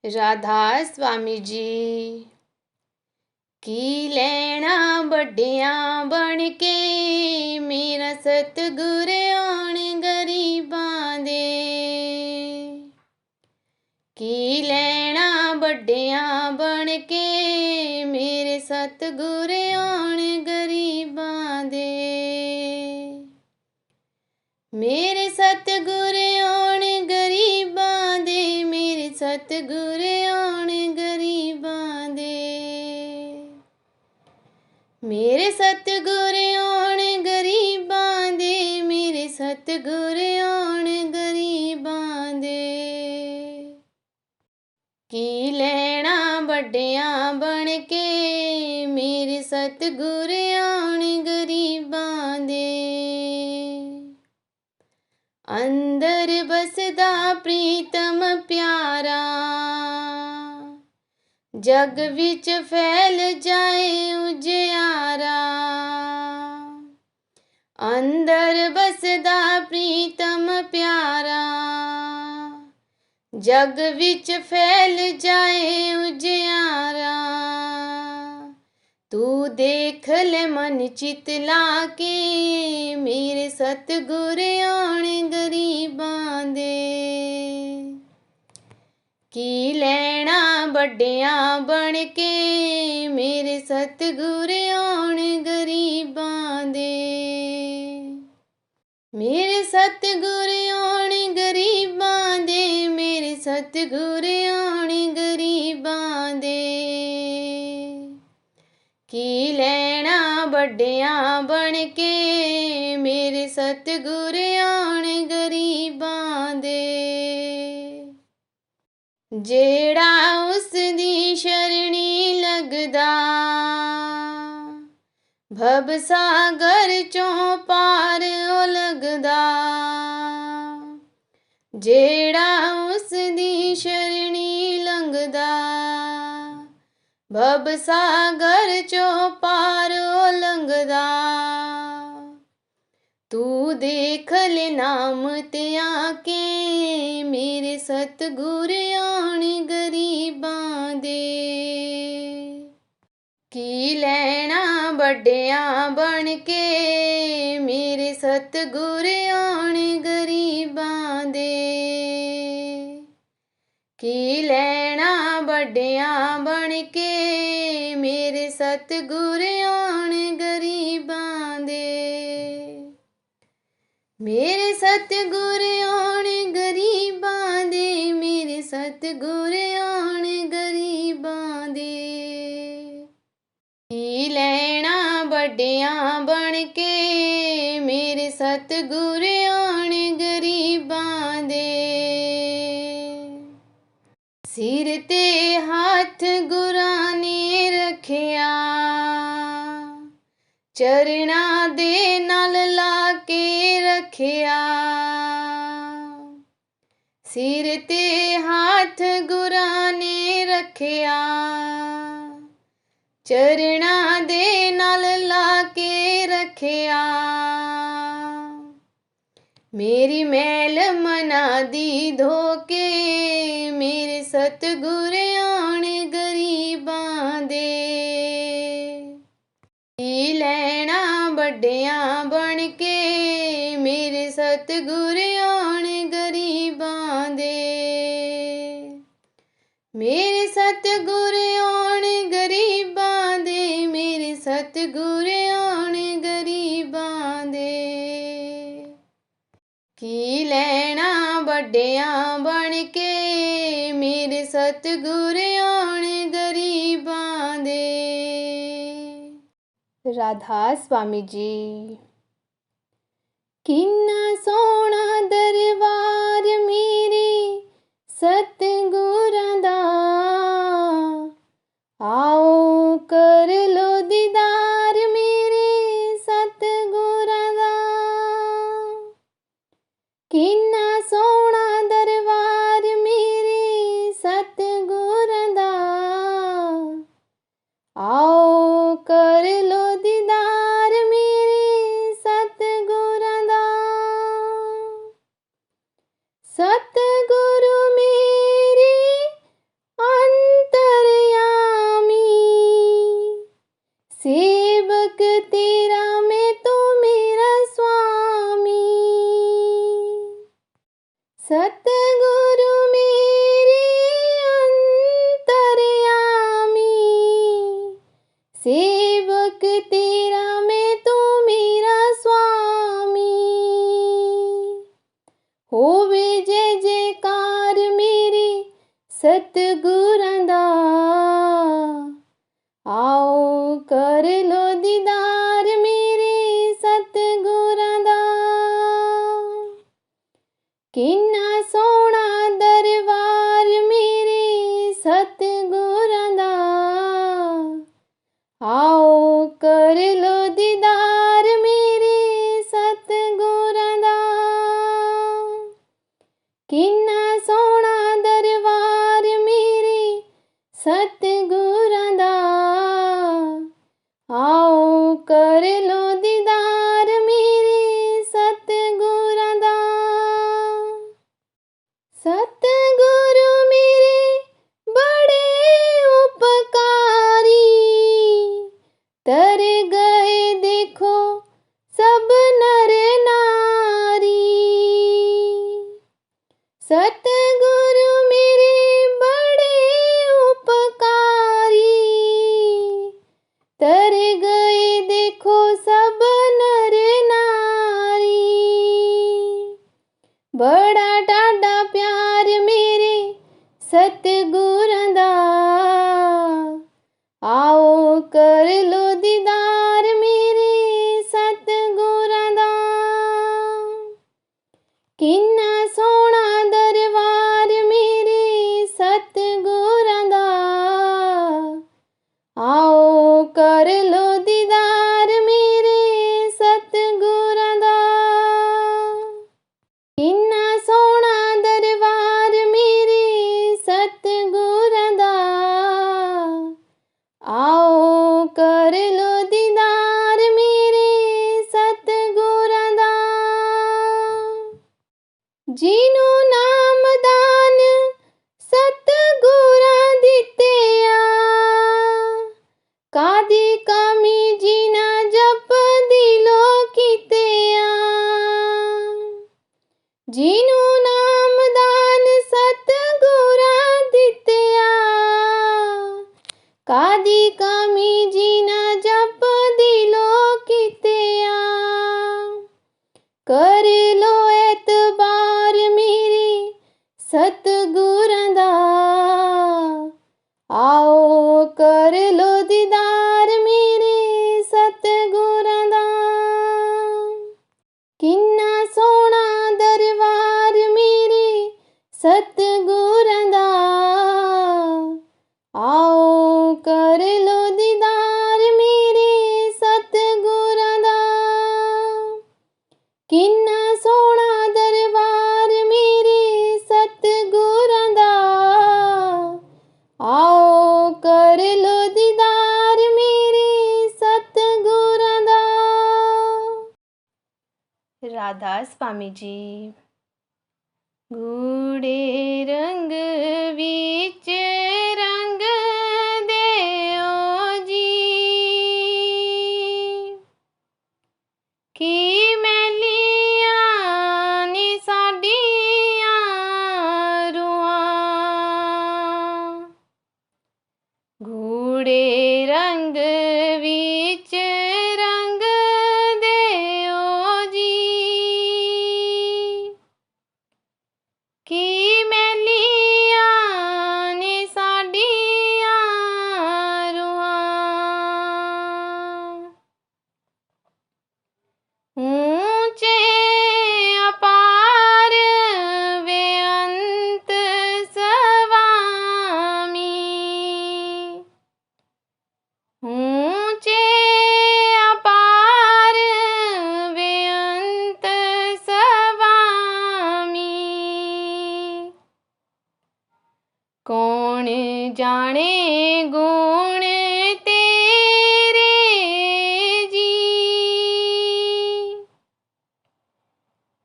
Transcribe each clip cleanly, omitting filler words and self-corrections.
राधा स्वामी जी की लैना बड़ियां बन के मेरा सतगुर आण गरीबां दे की लैना बड़ियां बन के मेरे सतगुर आण गरीबां दे मेरे सतगुर आण गरीबां दे मेरे सतगुर आण गरीबां दे मेरे सतगुर आण गरीबां दे मेरे सतगुर आण गरीबां दे की लैना बड़ियां बन के मेरे सतगुर आण गरीबां दे अंदर बसदा प्रीतम प्यारा जग विच फैल जाए उजियारा अंदर बसदा प्रीतम प्यारा जग विच फैल जाए उजियारा तू देख ले मन चित लाके मेरे सतगुर आण गरीबां दे की लैना बड़ियां बन के मेरे सतगुर आण गरीबां दे मेरे सतगुर आण गरीबां दे मेरे सतगुर आण गरीबां दे की लैना बड़ियां बन के मेरे सतगुर आण गरीबां दे जेड़ा उस दी शरणी लगदा भव सागर चों पार ओ लगदा जेड़ा उस दी शरणी लंघदा भव सागर चों पार ओ लंघदा तू देख ले नाम ते आके मेरे सतगुर आण गरीबां दे की लैना बड़ियां बन के मेरे सतगुर आण गरीबां दे की लैना बड़ियां बन के मेरे सतगुर आण गरीबां दे मेरे सतगुर आण गरीबां दे मेरे सतगुर आण गरीबां दे की लैना बड़ियां बन के मेरे सतगुर आण गरीबां दे सिर ते हाथ गुरां ने रखिया चरना दे नाल ला के रखिया सिर ते हाथ गुरां ने रखिया चरना दे नाल ला के रखिया मेरी मैल मना दी धोके मेरे सतगुर आण गरीबां दे की लैना बड़ियां बन के मेरे सतगुर आण गरीबां दे मेरे सतगुर आण गरीबां दे मेरे सतगुर आण गरीबां दे की लैना बड़ियां बन के मेरे सतगुर आण गरीबां दे राधा स्वामी जी किन्ना सोहना दरबार मेरे सतगुरां दा आओ कर लो दीदार मेरे सतगुरां दा किन्ना सोहना दरबार मेरे सतगुरां दा आओ कर लो दीदार मेरे सतगुरां दा सतगुरु मेरे सतगुरां दा। आओ कर लो दीदार मेरे सतगुरां दा। किन्ना सोहना दरबार मेरे सतगुरां दा। आओ कर लो दीदार मेरे सतगुरां दा। किन्ना सोहना दरबार मेरे सतगुरां दा। आओ कर लो दीदार मेरे सतगुरां दा। सतगुरु मेरे बड़े उपकारी, तर गए देखो सब नर नारी। सतगुरु मेरे बड़े उपकारी, तर गए देखो सब नर नारी। बड़ा डाढ़ा प्यार मेरे सतगुरां दा। आओ कर लो दीदार मेरे सतगुरां दा। किन्ना सोहना दरबार मेरे सतगुरां दा। आओ कर लो दीदार मेरे सतगुरां दा। किन्ना सोहना दरबार मेरे सतगुरां दा। आओ कर लो दीदार मेरे सतगुरां दा। जिनु नाम दान सतगुरां दिते आ, कादी कमी जिना जप दिलो कीते आ। जिनु नाम दान सतगुरां दिते आ, कादी कमी जिना जप दिलो कीते आ। कर लो एतबार मेरे सतगुरां दा। आओ कर लो दीदार मेरे सतगुरां दा। किन्ना सोहना दरबार मेरे सतगुरां दा। आओ कर लो दीदार मेरे सतगुरां दा। किन्ना सोहना दरबार मेरे सतगुरां दा। आओ कर लो दीदार मेरे सतगुरां दा। राधा स्वामी जी। गूढ़े रंग विच रंग देओ जी, की मैलियां ने साडियां रूहां। गूढ़े रंग विच रंग देओ जी, की मैलियां ने साडियां रूहां। ऊंचे अपार बेअंत स्वामी, ऊंचे अपार बेअंत स्वामी। कौन जाने गुण तेरे जी,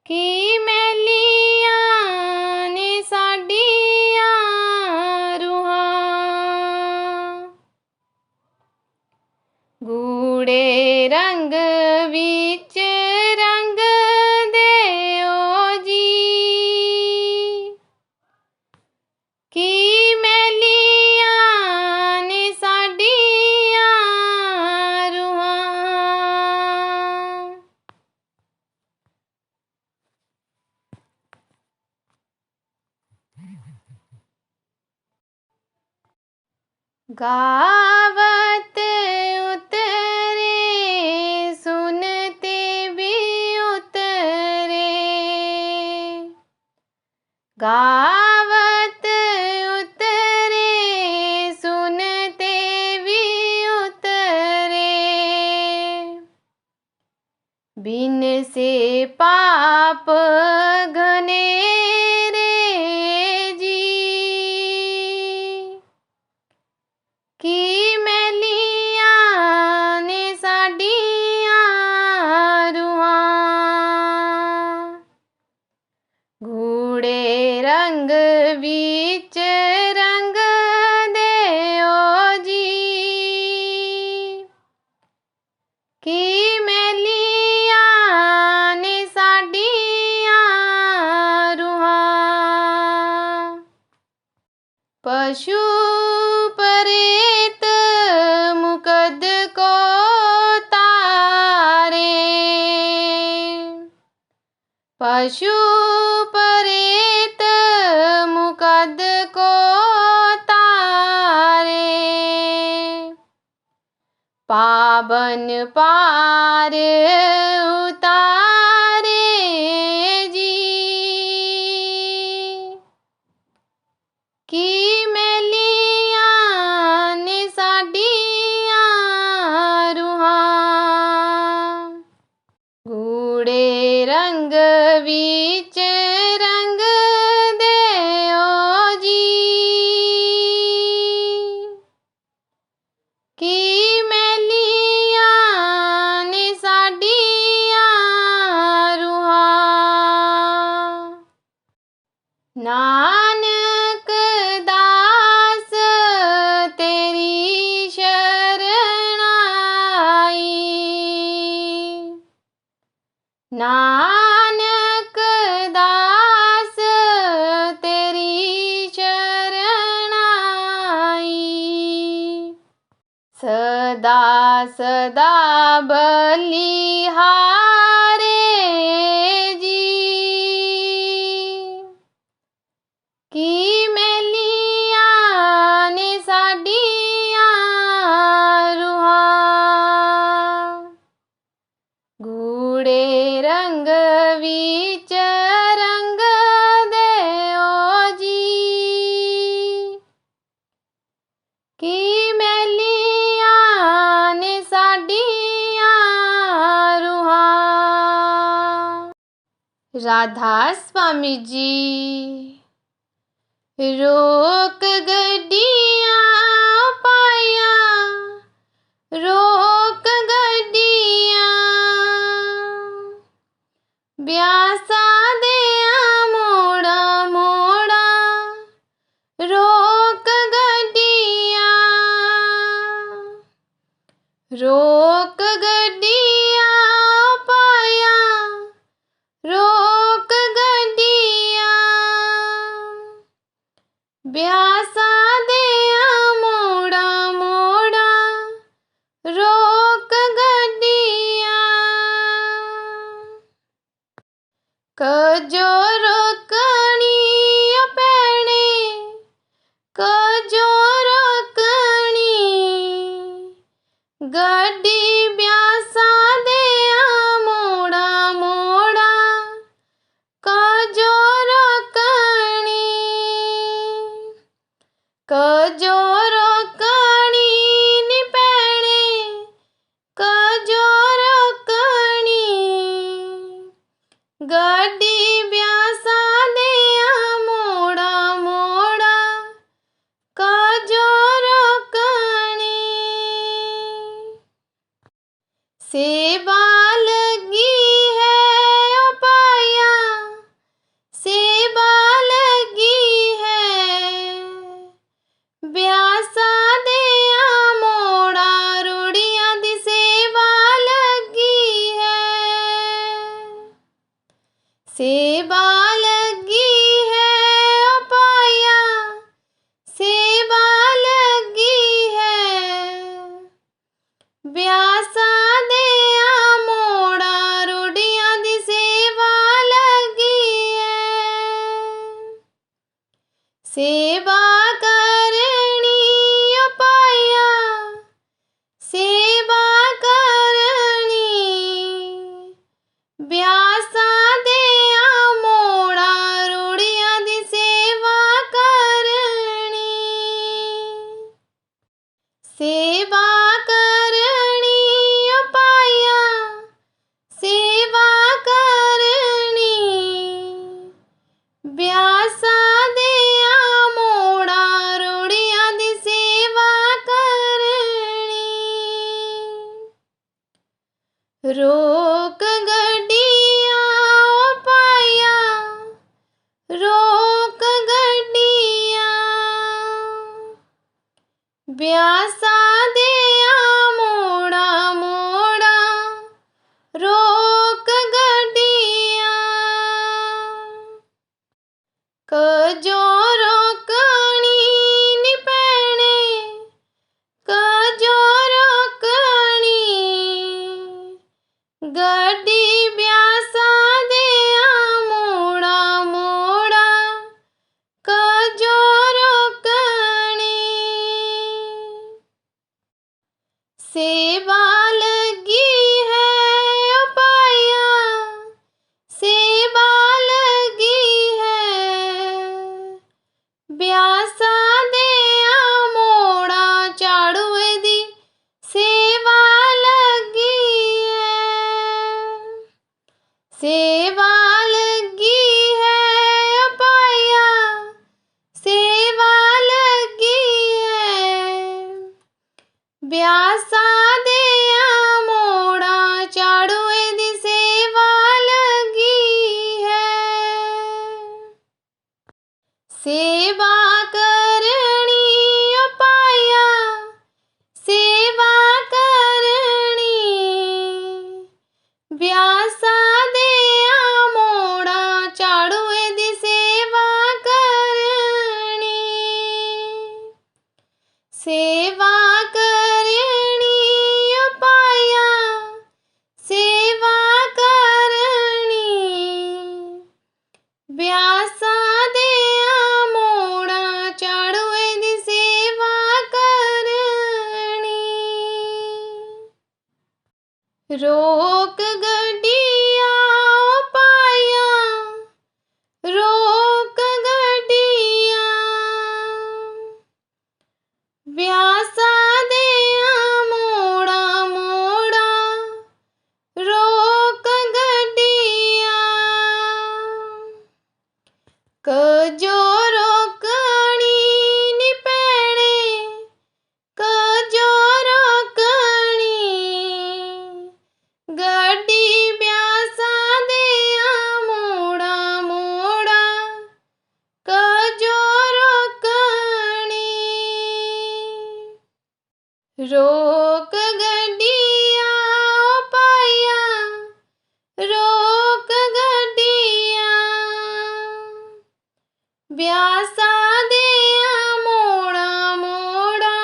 की मैलियां ने साडियां रूहां। गूढ़े रंग विच रंग देओ जी, की मैलियां ने साडियां गावत उतरे सुनते भी उतरे, गावत उतरे सुनते भी उतरे, बिन से पाप घनेरे जी, की मैलियां ने साडियां रूहां, गूढ़े रंग विच रंग देओ जी, की मैलियां ने साडियां रूहां, पशु परेत मुकद को तारे, पशु परेत मुकद को तारे, पावन पार उतारे जी, की मैलियां ने साडियां रूहां, गूढ़े रंग विच रंग देओ जी, की मैलियां ने साडियां रूहां, नानक दास तेरी शरण आई, नानक दास तेरी शरण आई, सदा सदा बलिहारे जी, की मैलियां ने साडियां रूहां, गूढ़े रंग विच रंग देओ जी, की मैलियां ने साडियां रूहां। राधा स्वामी जी। रोक गड्डियां पाया, रोक गड्डियां, ब्यासा देआ मोड़ा मोड़ा, रोक गड्डियां, रोक गड्डियां पाया, रोक गड्डियां, ब्यासा देआ मोड़ा मोड़ा, रोक गड्डियां, कजो रोकनी पैने, कजो रोकनी, गड्डी ब्यासा देआ मोड़ा मोड़ा, कजो रोकनी, कजो रोकनी नी पैने, कजो रोकनी, गड्डी ब्यासा देआ मोड़ा मोड़ा, कजो रोकनी, सेवा लगी है ओ पाया, सेवा लगी है, ब्यासा देआ मोड़ा रूड़ियां दी सेवा लगी है, सेवा लगी है ओ पाया, सेवा लगी है, ब्यासा देआ रोक गड्डिया ओ पाया, रोक गड्डिया, ब्यासा दिया मोड़ा मोड़ा, रोक गड्डिया, कजो रोकनी नी पैणे, कजो रोकनी, गड्डी ब्यासा दिया मोड़ा मोड़ा, कजो रोकनी, सेवा लगी है ओ पाया, सेवा लगी है, ब्यासा दिया मोड़ा चाड़ुए दी, सेवा लगी है, सेवा लगी है ओ पाया, सेवा लगी है, ब्यासा दिया मोड़ा चाड़ुए दी, सेवा लगी है, सेवा करनी ओ पाया, सेवा करनी, ब्यासा दिया मोड़ा चाड़ुए दी, सेवा करनी, सेवा करनी ओ पाया, सेवा करनी, ब्यासा दिया मोड़ा चाड़ुए दी, सेवा करनी, रोक गड्डिया ओ पाया, रोक गड्डिया, ब्यासा दिया मोड़ा मोड़ा, रोक गड्डिया, कजो रोकनी नी पैणे, कजो रोकनी, गड्डी ब्यासा दिया मोड़ा मोड़ा, कजो रोकनी, रोक गड्डिया ओ पाया, रोक गड्डिया, ब्यासा दिया मोड़ा मोड़ा,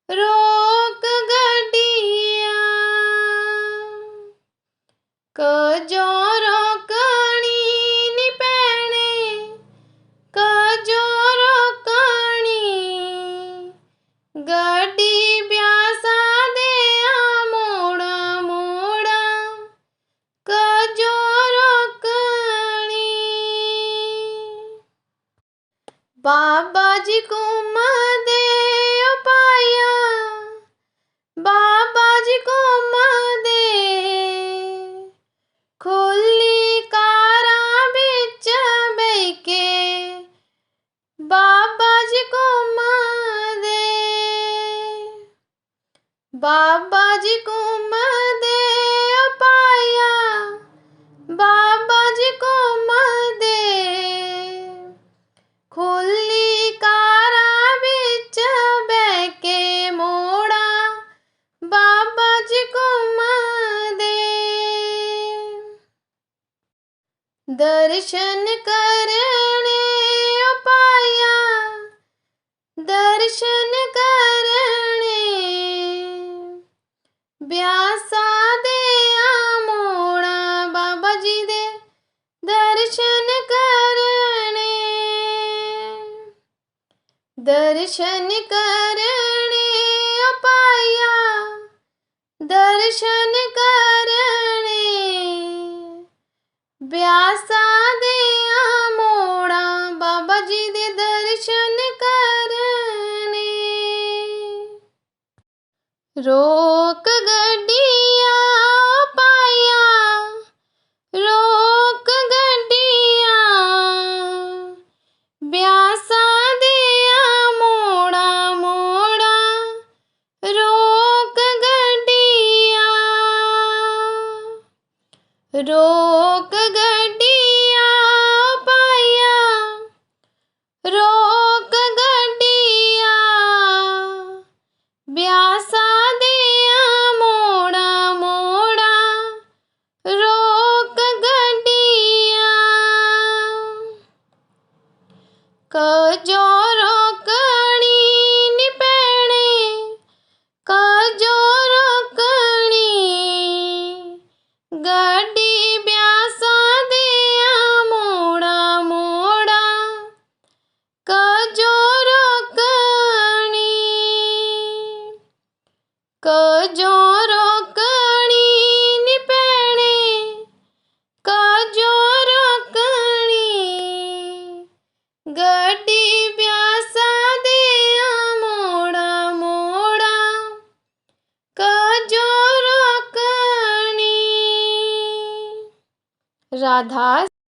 रोक गड्डिया, कजो रोकनी नी पैणे, कजो रोकनी, गड्डी ब्यासा दिया मोड़ा मोड़ा, कजो रोकनी, बाबा जी घूम दे ओ पाया, बाबा जी घूम दे, खुली कारां बिच बह के, बाबा जी घूम दे, बाबा जी घूम दे ओ पाया, बाबा जी घूम दे, खुली कारां बिच बह के मोड़ा, बाबा जी घूम दे, दर्शन करने ओ पाया, दर्शन करने, ब्यासा दिया मोड़ा, बाबा जी दे दर्शन करने, दर्शन करने ओ पाया, दर्शन करने, ब्यासा दिया मोड़ा, बाबा जी दे दर्शन करने, रोक गड्डिया ओ पाया, रोक गड्डिया, ब्यासा दिया मोड़ा मोड़ा, रोक गड्डिया, रोक गड्डिया पाया, रोक गड्डिया ब्यासा दिया मोड़ा मोड़ा, रोक गड्डिया कजो रोकणी नी पैणे, कजो रोकणी गड्डी ब्यासा दिया मोड़ा मोड़ा, कजो रोकणी, कजो रोकणी नी पैणे, कजो रोकणी गड्डी ब्यासा दिया मोड़ा मोड़ा, कजो रोकणी। राधा